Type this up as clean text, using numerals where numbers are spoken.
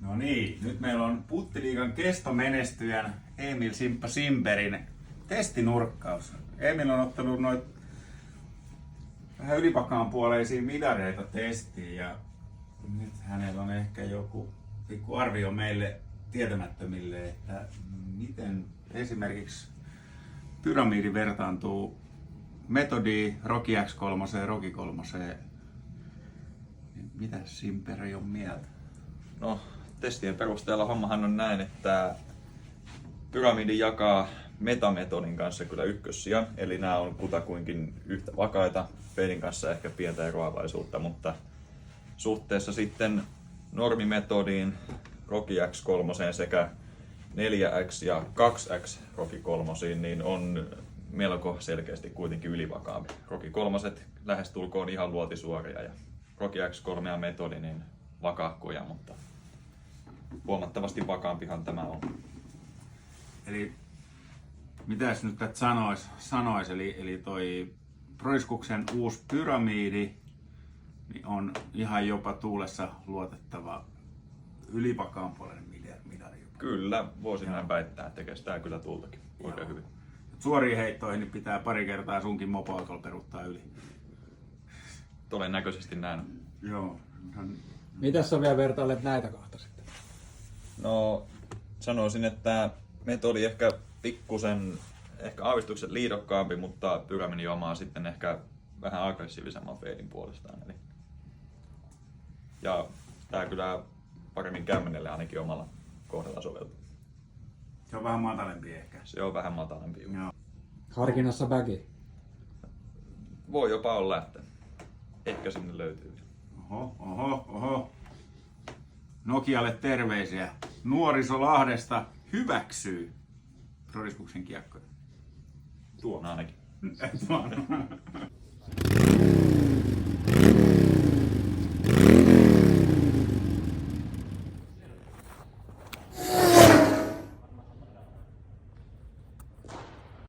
No niin, nyt meillä on Puttiliigan kestomenestyjän Emil Simppa Simperin testinurkkaus. Emil on ottanut noit vähän ylipakaan puoleisia midareita testiin ja nyt hänellä on ehkä joku pikku arvio meille tietämättömille, että miten esimerkiksi pyramidi vertaantuu Metodiin, Rocky X3 ja Rocky 3. Mitä Simperi on mieltä? No, testien perusteella hommahan on näin, että pyramidi jakaa metametodin kanssa kyllä ykkössiä, eli nämä on kutakuinkin yhtä vakaita, Fedin kanssa ehkä pientä eroavaisuutta, mutta suhteessa sitten normimetodiin, Rocky X3 sekä 4X ja 2X Rocky 3, niin on melko selkeästi kuitenkin ylivakaampi. Rocky 3 lähestulkoon ihan luotisuoria ja Rocky X3 ja metodi niin vakaakkoja, mutta huomattavasti vakaampihan tämä on. Eli mitäs nyt tätä sanois? Eli toi Proiskuksen uusi pyramidi niin on ihan jopa tuulessa luotettava ylivakaanpuolinen midari. Kyllä, voisin näin väittää, että kestää kyllä tultakin oikein hyvin. Suoriin heittoihin niin pitää pari kertaa sunkin mopoautolla peruuttaa yli. Todennäköisesti näin. Joo. Mitäs sä vielä vertailet näitä kahta sitten? No, sanoisin, että metodi ehkä pikkusen, aavistuksen liidokkaampi, mutta pyramidi omaa sitten ehkä vähän aggressiivisemman feidin puolestaan. Ja tää kyllä paremmin kämmenelle ainakin omalla kohdalla soveltuu. Se on vähän matalempi ehkä. Se on vähän matalampi. Joo. Harkinnassa bagi. Voi jopa olla, että ehkä sinne löytyy. Oho. Nokialle terveisiä. Nuoriso Lahdesta hyväksyy Proiskuksen kiekkoja. Tuon ainakin. Tuon.